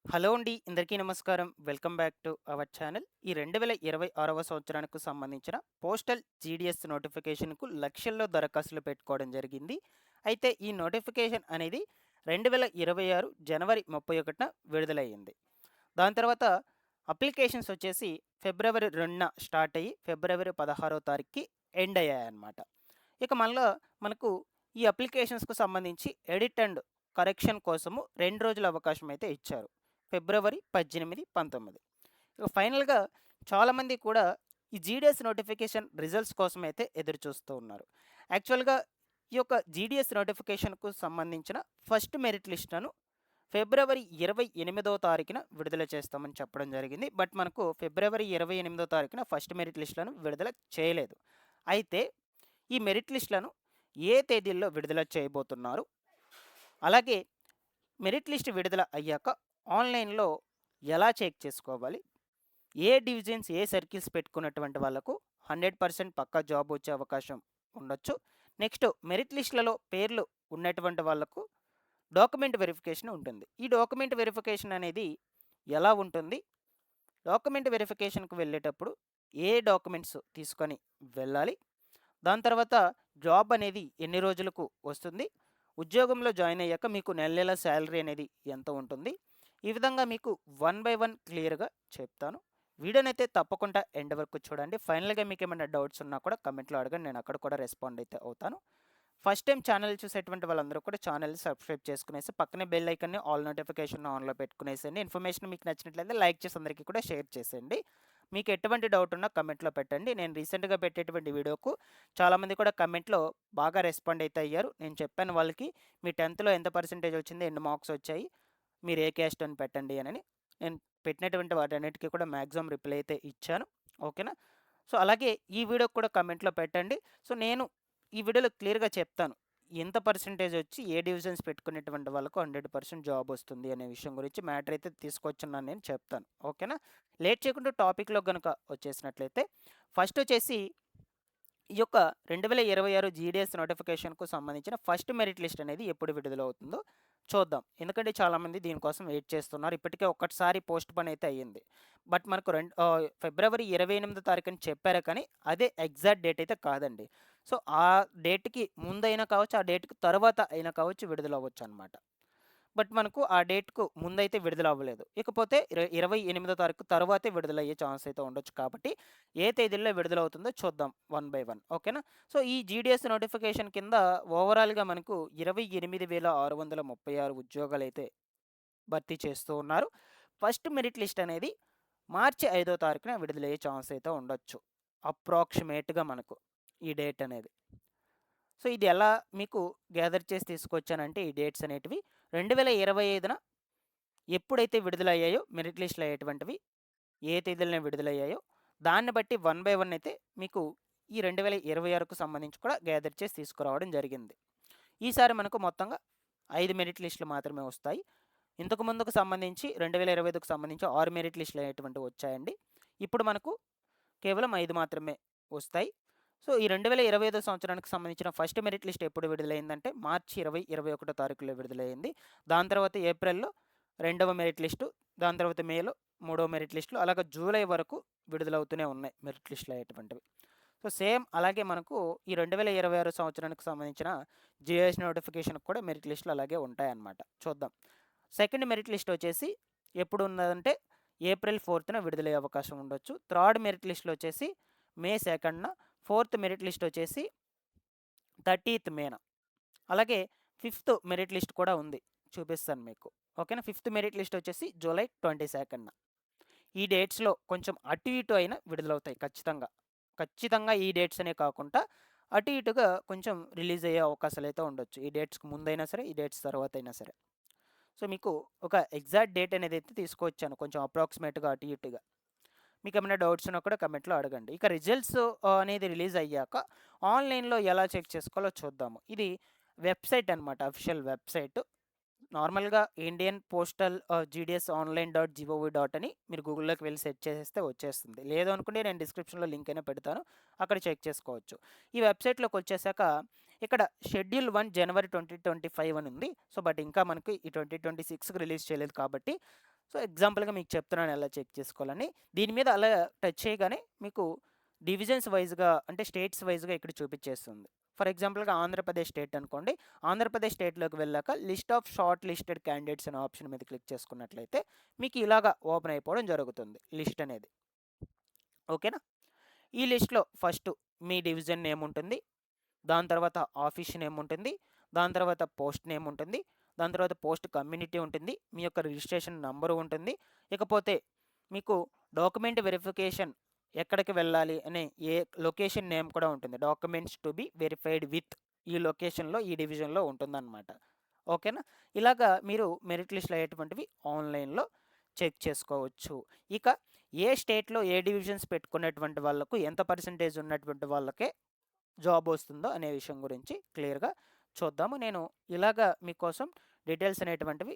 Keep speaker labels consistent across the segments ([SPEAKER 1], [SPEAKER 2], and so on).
[SPEAKER 1] Hello అండి. అందరికీ నమస్కారం. Welcome back to our channel. ఈ 2026వ సంవత్సరానికి సంబంధించిన పోస్టల్ జీడీఎస్ నోటిఫికేషన్‌కు లక్షల్లో దరఖాస్తులు పెట్టుకోవడం జరిగింది. అయితే ఈ నోటిఫికేషన్ అనేది 2026 జనవరి 31న విడుదలయ్యింది. దాని తర్వాత అప్లికేషన్స్ వచ్చేసి ఫిబ్రవరి 2న స్టార్ట్ అయ్యి ఫిబ్రవరి 16వ తారీఖుకి ఎండ్ అయ్యాయన్నమాట. ఇక మళ్ళా మనకు ఈ అప్లికేషన్స్‌కు సంబంధించి ఎడిట్ అండ్ కరెక్షన్ కోసము 2 రోజుల అవకాశం అయితే ఇచ్చారు. ఫిబ్రవరి 18, 19. ఇక ఫైనల్‌గా చాలామంది కూడా ఈ జీడీఎస్ నోటిఫికేషన్ రిజల్ట్స్ కోసం అయితే ఎదురు చూస్తూ ఉన్నారు. యాక్చువల్‌గా ఈ యొక్క జీడీఎస్ నోటిఫికేషన్‌కు సంబంధించిన ఫస్ట్ మెరిట్ లిస్ట్‌లను ఫిబ్రవరి 28వ తారీఖున విడుదల చేస్తామని చెప్పడం జరిగింది. బట్ మనకు ఫిబ్రవరి 28వ తారీఖున ఫస్ట్ మెరిట్ లిస్ట్‌లను విడుదల చేయలేదు. అయితే ఈ మెరిట్ లిస్ట్‌లను ఏ తేదీల్లో విడుదల చేయబోతున్నారు? అలాగే మెరిట్ లిస్ట్ విడుదల అయ్యాక ఆన్‌లైన్‌లో ఎలా చెక్ చేసుకోవాలి? ఏ డివిజన్స్, ఏ సర్కిల్స్ పెట్టుకున్నటువంటి వాళ్ళకు 100% పక్కా జాబ్ వచ్చే అవకాశం ఉండొచ్చు. నెక్స్ట్ మెరిట్ లిస్ట్‌లలో పేర్లు ఉన్నటువంటి వాళ్ళకు డాక్యుమెంట్ వెరిఫికేషన్ ఉంటుంది. ఈ డాక్యుమెంట్ వెరిఫికేషన్ అనేది ఎలా ఉంటుంది? డాక్యుమెంట్ వెరిఫికేషన్‌కి వెళ్ళేటప్పుడు ఏ డాక్యుమెంట్స్ తీసుకొని వెళ్ళాలి? దాని తర్వాత జాబ్ అనేది ఎన్ని రోజులకు వస్తుంది? ఉద్యోగంలో జాయిన్ అయ్యాక మీకు నెల నెల శాలరీ అనేది ఎంత ఉంటుంది? ఈ విధంగా మీకు వన్ బై వన్ క్లియర్‌గా చెప్తాను. వీడియోనైతే తప్పకుండా ఎండ్ వరకు చూడండి. ఫైనల్‌గా మీకేమైనా డౌట్స్ ఉన్నా కూడా కామెంట్‌లో అడగండి. నేను అక్కడ కూడా రెస్పాండ్ అయితే అవుతాను. ఫస్ట్ టైం ఛానల్ చూసేటువంటి వాళ్ళందరూ కూడా ఛానల్‌ని సబ్స్క్రైబ్ చేసుకునేసి పక్కనే బెల్ ఐకాన్‌ని ఆల్ నోటిఫికేషన్ ఆన్‌లో పెట్టుకునేసేయండి. ఇన్ఫర్మేషన్ మీకు నచ్చినట్లయితే లైక్ చేసి అందరికీ కూడా షేర్ చేసేయండి. మీకు ఎటువంటి డౌట్ ఉన్నా కమెంట్‌లో పెట్టండి. నేను రీసెంట్‌గా పెట్టేటువంటి వీడియోకు చాలామంది కూడా కమెంట్‌లో బాగా రెస్పాండ్ అయితే అయ్యారు. నేను చెప్పాను వాళ్ళకి మీ 10థ్‌లో ఎంత పర్సెంటేజ్ వచ్చింది, ఎన్ని మార్క్స్ వచ్చాయి, మీరు ఏ క్యాస్ట్ అని పెట్టండి అనని. నేను పెట్టినటువంటి వాటన్నిటికి కూడా మాక్సిమం రిప్లై అయితే ఇచ్చాను. ఓకేనా? సో, అలాగే ఈ వీడియోకి కూడా కమెంట్‌లో పెట్టండి. సో, నేను ఈ వీడియోలో క్లియర్‌గా చెప్తాను. ఎంత పర్సెంటేజ్ వచ్చి ఏ డివిజన్స్ పెట్టుకునేటువంటి వాళ్ళకు 100% జాబ్ వస్తుంది అనే విషయం గురించి మ్యాటర్ అయితే తీసుకొచ్చున్నాను నేను చెప్తాను. ఓకేనా? లేట్ చేయకుండా టాపిక్‌లో గనుక వచ్చేసినట్లయితే ఫస్ట్ వచ్చేసి ఈ యొక్క 2026 జీడీఎస్ నోటిఫికేషన్‌కు సంబంధించిన ఫస్ట్ మెరిట్ లిస్ట్ అనేది ఎప్పుడు విడుదలవుతుందో చూద్దాం. ఎందుకంటే చాలామంది దీనికోసం వెయిట్ చేస్తున్నారు. ఇప్పటికే ఒక్కసారి పోస్ట్‌పోన్ అయితే అయ్యింది. బట్ మనకు ఫిబ్రవరి 28వ తారీఖుని చెప్పారు కానీ అదే ఎగ్జాక్ట్ డేట్ అయితే కాదండి. సో, ఆ డేట్‌కి ముందైనా కావచ్చు, ఆ డేట్‌కి తర్వాత అయినా కావచ్చు విడుదలవ్వొచ్చనమాట. బట్ మనకు ఆ డేట్‌కు ముందైతే విడుదల అవ్వలేదు. ఇకపోతే 28వ తారీఖు తర్వాతే విడుదలయ్యే ఛాన్స్ అయితే ఉండొచ్చు కాబట్టి, ఏ తేదీల్లో విడుదలవుతుందో చూద్దాం వన్ బై వన్. ఓకేనా? సో, ఈ జీడీఎస్ నోటిఫికేషన్ కింద ఓవరాల్‌గా మనకు 28,636 ఉద్యోగాలైతే భర్తీ చేస్తూ ఉన్నారు. ఫస్ట్ మెరిట్ లిస్ట్ అనేది మార్చి 5వ తారీఖున విడుదలయ్యే ఛాన్స్ అయితే ఉండొచ్చు. అప్రాక్సిమేట్‌గా మనకు ఈ డేట్ అనేది. సో, ఇది ఎలా మీకు గ్యాదర్ చేసి తీసుకొచ్చానంటే ఈ డేట్స్ అనేటివి 2025న ఎప్పుడైతే విడుదలయ్యాయో మెరిట్ లిస్ట్‌లు అయ్యేటువంటివి, ఏ తేదీలన విడుదలయ్యాయో దాన్ని బట్టి వన్ బై వన్ అయితే మీకు ఈ 2026కు సంబంధించి కూడా గ్యాదర్ చేసి తీసుకురావడం జరిగింది. ఈసారి మనకు మొత్తంగా 5 మెరిట్ లిస్టులు మాత్రమే వస్తాయి. ఇంతకు ముందుకు సంబంధించి 2025కు సంబంధించి 6 మెరిట్ లిస్టులు అనేటువంటివి వచ్చాయండి. ఇప్పుడు మనకు కేవలం 5 మాత్రమే వస్తాయి. సో, ఈ 2025 సంవత్సరానికి సంబంధించిన ఫస్ట్ మెరిట్ లిస్ట్ ఎప్పుడు విడుదలైందంటే మార్చి 20, 21 తారీఖులో విడుదలైంది. దాని తర్వాత ఏప్రిల్‌లో రెండవ మెరిట్ లిస్టు, దాని తర్వాత మేలో మూడవ మెరిట్ లిస్టులు, అలాగే జూలై వరకు విడుదలవుతూనే ఉన్నాయి మెరిట్ లిస్టులు అయ్యేటువంటివి. సో, సేమ్ అలాగే మనకు ఈ 2026 సంవత్సరానికి సంబంధించిన జీఎస్ నోటిఫికేషన్‌కి కూడా మెరిట్ లిస్టులు అలాగే ఉంటాయన్నమాట. చూద్దాం. సెకండ్ మెరిట్ లిస్ట్ వచ్చేసి ఎప్పుడు ఉన్నదంటే ఏప్రిల్ 4న విడుదలయ్యే అవకాశం ఉండొచ్చు. థర్డ్ మెరిట్ లిస్ట్‌లో వచ్చేసి మే 2న, ఫోర్త్ మెరిట్ లిస్ట్ వచ్చేసి 30థ్ మేన. అలాగే ఫిఫ్త్ మెరిట్ లిస్ట్ కూడా ఉంది. చూపిస్తాను మీకు. ఓకేనా? ఫిఫ్త్ మెరిట్ లిస్ట్ వచ్చేసి జూలై 22న. ఈ డేట్స్‌లో కొంచెం అటు ఇటు అయినా విడుదలవుతాయి ఖచ్చితంగా. ఖచ్చితంగా ఈ డేట్స్ అనే కాకుండా అటు ఇటుగా కొంచెం రిలీజ్ అయ్యే అవకాశాలైతే ఉండొచ్చు. ఈ డేట్స్‌కి ముందైనా సరే, ఈ డేట్స్ తర్వాత అయినా సరే. సో, మీకు ఒక ఎగ్జాక్ట్ డేట్ అనేది అయితే తీసుకొచ్చాను. కొంచెం అప్రాక్సిమేట్‌గా అటు ఇటుగా. మీకేమైనా డౌట్స్ ఉన్నా కూడా కమెంట్‌లో అడగండి. ఇక రిజల్ట్స్ అనేది రిలీజ్ అయ్యాక ఆన్‌లైన్‌లో ఎలా చెక్ చేసుకోవాలో చూద్దాము. ఇది వెబ్‌సైట్ అనమాట. Official website. నార్మల్‌గా Indian postal GDS online dot GOV dot అని మీరు గూగుల్‌లోకి వెళ్లి సెర్చ్ చేసేస్తే వచ్చేస్తుంది. లేదు అనుకుంటే నేను డిస్క్రిప్షన్‌లో లింక్ అయినా పెడతాను. అక్కడ చెక్ చేసుకోవచ్చు. ఈ వెబ్‌సైట్‌లోకి వచ్చేసాక ఇక్కడ షెడ్యూల్ 1 జనవరి 2025 అని ఉంది. సో, బట్ ఇంకా మనకి ఈ 2026కి రిలీజ్ చేయలేదు కాబట్టి సో, ఎగ్జాంపుల్‌గా మీకు చెప్తున్నాను ఎలా చెక్ చేసుకోవాలని. దీని మీద అలా టచ్ చేయగానే మీకు డివిజన్స్ వైస్‌గా అంటే స్టేట్స్ వైస్‌గా ఇక్కడ చూపిచ్చేస్తుంది. ఫర్ ఎగ్జాంపుల్‌గా ఆంధ్రప్రదేశ్ స్టేట్ అనుకోండి. ఆంధ్రప్రదేశ్ స్టేట్‌లోకి వెళ్ళాక list of short listed candidates అనే ఆప్షన్ మీద క్లిక్ చేసుకున్నట్లయితే మీకు ఇలాగా ఓపెన్ అయిపోవడం జరుగుతుంది లిస్ట్ అనేది. ఓకేనా? ఈ లిస్ట్‌లో ఫస్ట్ మీ డివిజన్ నేమ్ ఉంటుంది. దాని తర్వాత ఆఫీస్ నేమ్ ఉంటుంది. దాని తర్వాత పోస్ట్ నేమ్ ఉంటుంది. దాని తర్వాత పోస్ట్ కమ్యూనిటీ ఉంటుంది. మీ యొక్క రిజిస్ట్రేషన్ నంబరు ఉంటుంది. ఇకపోతే మీకు డాక్యుమెంట్ వెరిఫికేషన్ ఎక్కడికి వెళ్ళాలి అనే ఏ లొకేషన్ నేమ్ కూడా ఉంటుంది. Documents to be verified with ఈ లొకేషన్‌లో ఈ డివిజన్‌లో ఉంటుందన్నమాట. ఓకేనా? ఇలాగా మీరు మెరిట్ లిస్ట్‌లో అయ్యేటువంటివి ఆన్‌లైన్‌లో చెక్ చేసుకోవచ్చు. ఇక ఏ స్టేట్‌లో ఏ డివిజన్స్ పెట్టుకున్నటువంటి వాళ్ళకు ఎంత పర్సెంటేజ్ ఉన్నటువంటి వాళ్ళకే జాబ్ వస్తుందో అనే విషయం గురించి క్లియర్‌గా చూద్దాము. నేను ఇలాగా మీకోసం డీటెయిల్స్ అనేటువంటివి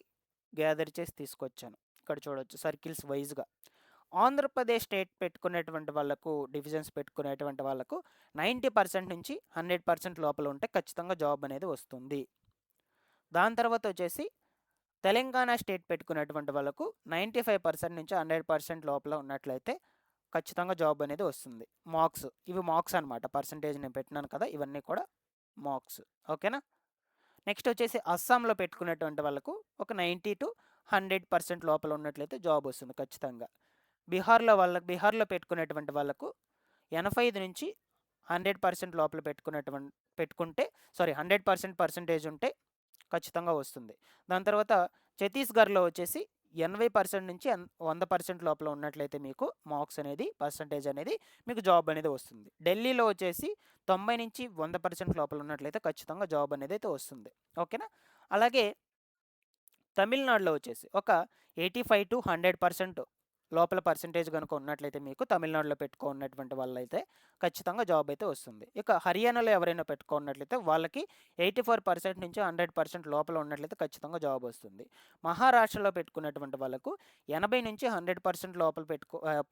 [SPEAKER 1] గ్యాదర్ చేసి తీసుకొచ్చాను. ఇక్కడ చూడొచ్చు సర్కిల్స్ వైస్‌గా. ఆంధ్రప్రదేశ్ స్టేట్ పెట్టుకునేటువంటి వాళ్ళకు డివిజన్స్ పెట్టుకునేటువంటి వాళ్ళకు 90% నుంచి 100% లోపల ఉంటే ఖచ్చితంగా జాబ్ అనేది వస్తుంది. దాని తర్వాత వచ్చేసి తెలంగాణ స్టేట్ పెట్టుకున్నటువంటి వాళ్ళకు 95% నుంచి 100% లోపల ఉన్నట్లయితే ఖచ్చితంగా జాబ్ అనేది వస్తుంది. మార్క్స్ ఇవి మార్క్స్ అనమాట. పర్సంటేజ్ నేను పెట్టినాను కదా! ఇవన్నీ కూడా మార్క్స్. ఓకేనా? నెక్స్ట్ వచ్చేసి అస్సాంలో పెట్టుకునేటువంటి వాళ్ళకు ఒక 90-100% లోపల ఉన్నట్లయితే జాబ్ వస్తుంది ఖచ్చితంగా. బీహార్లో పెట్టుకునేటువంటి వాళ్ళకు 85 నుంచి 100% లోపల పెట్టుకుంటే 100% పర్సెంటేజ్ ఉంటే ఖచ్చితంగా వస్తుంది. దాని తర్వాత ఛత్తీస్‌గఢ్‌లో వచ్చేసి 80% నుంచి 100% లోపల ఉన్నట్లయితే మీకు మార్క్స్ అనేది పర్సెంటేజ్ అనేది మీకు జాబ్ అనేది వస్తుంది. ఢిల్లీలో వచ్చేసి 90-100% లోపల ఉన్నట్లయితే ఖచ్చితంగా జాబ్ అనేది అయితే వస్తుంది. ఓకేనా? అలాగే తమిళనాడులో వచ్చేసి ఒక 85-100% లోపల పర్సెంటేజ్ గనుక ఉన్నట్లయితే మీకు తమిళనాడులో పెట్టుకున్నటువంటి వాళ్ళైతే ఖచ్చితంగా జాబ్ అయితే వస్తుంది. ఇక హర్యానాలో ఎవరైనా పెట్టుకున్నట్లయితే వాళ్ళకి 84% నుంచి 100% లోపల ఉన్నట్లయితే ఖచ్చితంగా జాబ్ వస్తుంది. మహారాష్ట్రలో పెట్టుకున్నటువంటి వాళ్ళకు 80-100% లోపల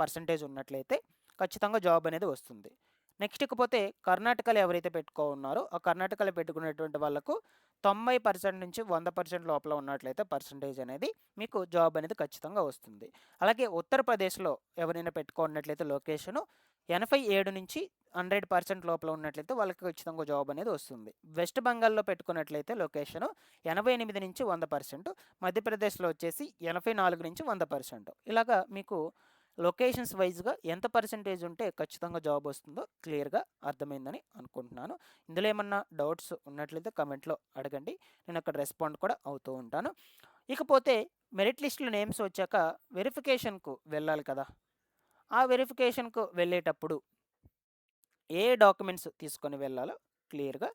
[SPEAKER 1] పర్సెంటేజ్ ఉన్నట్లయితే ఖచ్చితంగా జాబ్ అనేది వస్తుంది. నెక్స్ట్ ఇకపోతే కర్ణాటకలో ఎవరైతే ఉన్నారో ఆ కర్ణాటకలో పెట్టుకునేటువంటి వాళ్ళకు 90% నుంచి 100% లోపల ఉన్నట్లయితే పర్సెంటేజ్ అనేది మీకు జాబ్ అనేది ఖచ్చితంగా వస్తుంది. అలాగే ఉత్తరప్రదేశ్‌లో ఎవరైనా పెట్టుకున్నట్లయితే లొకేషను 87 నుంచి 100% లోపల ఉన్నట్లయితే వాళ్ళకి ఖచ్చితంగా జాబ్ అనేది వస్తుంది. వెస్ట్ బెంగాల్‌లో పెట్టుకున్నట్లయితే లొకేషను 88 నుంచి 100%, మధ్యప్రదేశ్‌లో వచ్చేసి 84 నుంచి 100%. ఇలాగా మీకు లొకేషన్స్ వైస్‌గా ఎంత పర్సెంటేజ్ ఉంటే ఖచ్చితంగా జాబ్ వస్తుందో క్లియర్‌గా అర్థమైందని అనుకుంటున్నాను. ఇందులో ఏమన్నా డౌట్స్ ఉన్నట్లయితే కమెంట్‌లో అడగండి. నేను అక్కడ రెస్పాండ్ కూడా అవుతూ ఉంటాను. ఇకపోతే మెరిట్ లిస్ట్‌లో నేమ్స్ వచ్చాక వెరిఫికేషన్‌కు వెళ్ళాలి కదా! ఆ వెరిఫికేషన్‌కు వెళ్ళేటప్పుడు ఏ డాక్యుమెంట్స్ తీసుకొని వెళ్ళాలో క్లియర్‌గా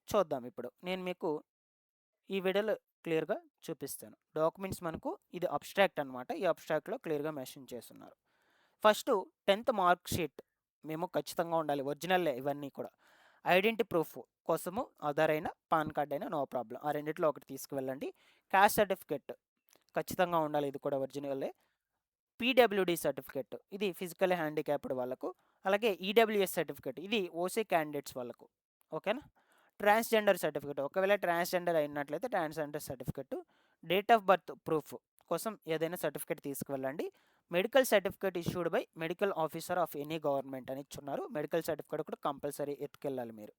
[SPEAKER 1] చూద్దాం ఇప్పుడు. నేను మీకు ఈ వీడియోలో క్లియర్‌గా చూపిస్తాను. డాక్యుమెంట్స్ మనకు ఇది అబ్స్ట్రాక్ట్ అనమాట. ఈ అబ్స్ట్రాక్ట్‌లో క్లియర్‌గా మెన్షన్ చేసున్నారు. ఫస్టు 10th మార్క్ షీట్ మేము ఖచ్చితంగా ఉండాలి. ఒరిజినల్లే ఇవన్నీ కూడా. ఐడెంటిటీ ప్రూఫ్ కోసము ఆధార్ అయినా, పాన్ కార్డ్ అయినా నో ప్రాబ్లమ్. ఆ రెండిట్లో ఒకటి తీసుకువెళ్ళండి. క్యాస్ట్ సర్టిఫికేట్ ఖచ్చితంగా ఉండాలి. ఇది కూడా ఒరిజినలే. పీడబ్ల్యూడీ సర్టిఫికేట్ ఇది ఫిజికల్లీ హ్యాండిక్యాప్డ్ వాళ్ళకు. అలాగే ఈడబ్ల్యూఎస్ సర్టిఫికేట్ ఇది ఓసీ క్యాండిడేట్స్ వాళ్ళకు. ఓకేనా? ట్రాన్స్‌జెండర్ సర్టిఫికేట్ ఒకవేళ ట్రాన్స్‌జెండర్ అయినట్లయితే transgender certificate. Date of birth proof కోసం ఏదైనా సర్టిఫికేట్ తీసుకువెళ్ళండి. Medical certificate issued by medical officer of any government అని ఇచ్చున్నారు. మెడికల్ సర్టిఫికేట్ కూడా కంపల్సరీ ఎత్తుకెళ్ళాలి మీరు.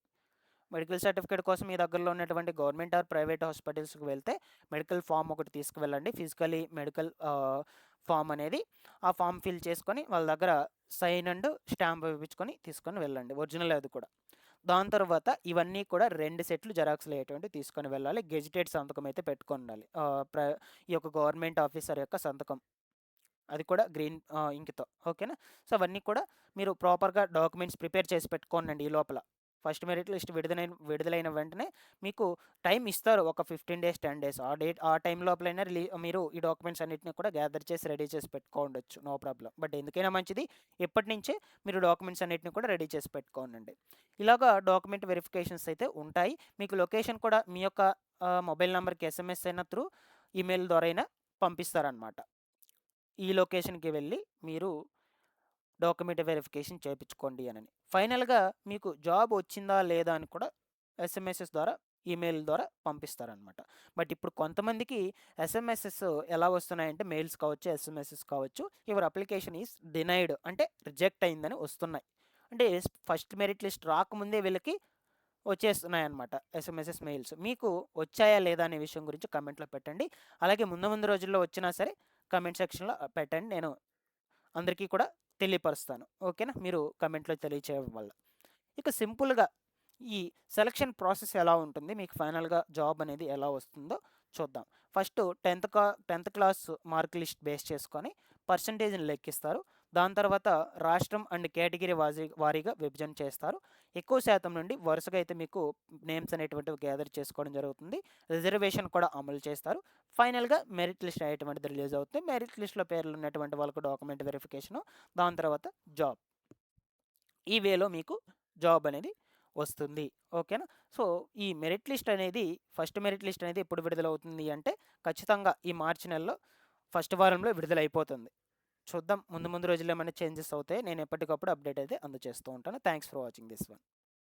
[SPEAKER 1] మెడికల్ సర్టిఫికేట్ కోసం మీ దగ్గరలో ఉన్నటువంటి గవర్నమెంట్ ఆర్ ప్రైవేట్ హాస్పిటల్స్‌కి వెళ్తే మెడికల్ ఫామ్ ఒకటి తీసుకువెళ్ళండి. ఫిజికల్లీ మెడికల్ ఫామ్ అనేది. ఆ ఫామ్ ఫిల్ చేసుకొని వాళ్ళ దగ్గర సైన్ అండ్ స్టాంప్ వేయించుకొని తీసుకొని వెళ్ళండి. ఒరిజినల్ అది కూడా. దాని తర్వాత ఇవన్నీ కూడా 2 సెట్లు జెరాక్స్‌లు అయ్యేటువంటివి తీసుకొని వెళ్ళాలి. గెజిటెడ్ సంతకం అయితే పెట్టుకొనుండాలి. ఈ యొక్క గవర్నమెంట్ ఆఫీసర్ యొక్క సంతకం. అది కూడా గ్రీన్ ఇంక్‌తో. ఓకేనా? సో, అవన్నీ కూడా మీరు ప్రాపర్‌గా డాక్యుమెంట్స్ ప్రిపేర్ చేసి పెట్టుకోండి ఈ లోపల. ఫస్ట్ మెరిట్ లిస్ట్ విడుదలైన వెంటనే మీకు టైం ఇస్తారు. ఒక 15 డేస్, 10 డేస్. ఆ టైం లోపలైనా మీరు ఈ డాక్యుమెంట్స్ అన్నిటిని కూడా గ్యాదర్ చేసి రెడీ చేసి పెట్టుకోండొచ్చు. No problem. బట్ ఎందుకైనా మంచిది ఇప్పటి నుంచే మీరు డాక్యుమెంట్స్ అన్నిటిని కూడా రెడీ చేసి పెట్టుకోనండి. ఇలాగా డాక్యుమెంట్ వెరిఫికేషన్స్ అయితే ఉంటాయి. మీకు లొకేషన్ కూడా మీ యొక్క మొబైల్ నంబర్‌కి ఎస్ఎంఎస్ అయినా త్రూ ఈమెయిల్ ద్వారా అయినా పంపిస్తారనమాట. ఈ లొకేషన్‌కి వెళ్ళి మీరు డాక్యుమెంట్ వెరిఫికేషన్ చేపించుకోండి అనని. ఫైనల్‌గా మీకు జాబ్ వచ్చిందా లేదా అని కూడా ఎస్ఎంఎసెస్ ద్వారా ఈమెయిల్ ద్వారా పంపిస్తారనమాట. బట్ ఇప్పుడు కొంతమందికి ఎస్ఎంఎసెస్ ఎలా వస్తున్నాయంటే మెయిల్స్ కావచ్చు, ఎస్ఎంఎసెస్ కావచ్చు, యువర్ అప్లికేషన్ ఈజ్ డినైడ్ అంటే రిజెక్ట్ అయిందని వస్తున్నాయి. అంటే ఫస్ట్ మెరిట్ లిస్ట్ రాకముందే వీళ్ళకి వచ్చేస్తున్నాయన్నమాట ఎస్ఎంఎసెస్, మెయిల్స్. మీకు వచ్చాయా లేదా అనే విషయం గురించి కమెంట్లో పెట్టండి. అలాగే ముందు రోజుల్లో వచ్చినా సరే కమెంట్ సెక్షన్లో పెట్టండి, నేను అందరికీ కూడా తెలియపరుస్తాను. ఓకేనా, మీరు కమెంట్లో తెలియచేయడం వల్ల. ఇక సింపుల్గా ఈ సెలక్షన్ ప్రాసెస్ ఎలా ఉంటుంది, మీకు ఫైనల్గా జాబ్ అనేది ఎలా వస్తుందో చూద్దాం. First 10th class mark list base చేసుకొని పర్సంటేజ్ని లెక్కిస్తారు. దాని తర్వాత రాష్ట్రం అండ్ కేటగిరీ వారీగా విభజన చేస్తారు. ఎక్కువ శాతం నుండి వరుసగా అయితే మీకు నేమ్స్ అనేటువంటివి గ్యాదర్ చేసుకోవడం జరుగుతుంది. రిజర్వేషన్ కూడా అమలు చేస్తారు. ఫైనల్గా మెరిట్ లిస్ట్ అనేటువంటిది రిలీజ్ అవుతుంది. మెరిట్ లిస్ట్లో పేర్లు ఉన్నటువంటి వాళ్ళకు డాక్యుమెంట్ వెరిఫికేషను, దాని తర్వాత జాబ్. ఈ వేలో మీకు జాబ్ అనేది వస్తుంది. ఓకేనా. సో ఈ మెరిట్ లిస్ట్ అనేది, ఫస్ట్ మెరిట్ లిస్ట్ అనేది ఎప్పుడు విడుదలవుతుంది అంటే ఖచ్చితంగా ఈ మార్చి నెలలో ఫస్ట్ వారంలో విడుదలైపోతుంది. చూద్దాం, ముందు రోజుల్లో ఏమైనా చేంజెస్ అవుతాయి. నేను ఎప్పటికప్పుడు అప్డేట్ అయితే అందజేస్తూ ఉంటాను. Thanks for watching this one.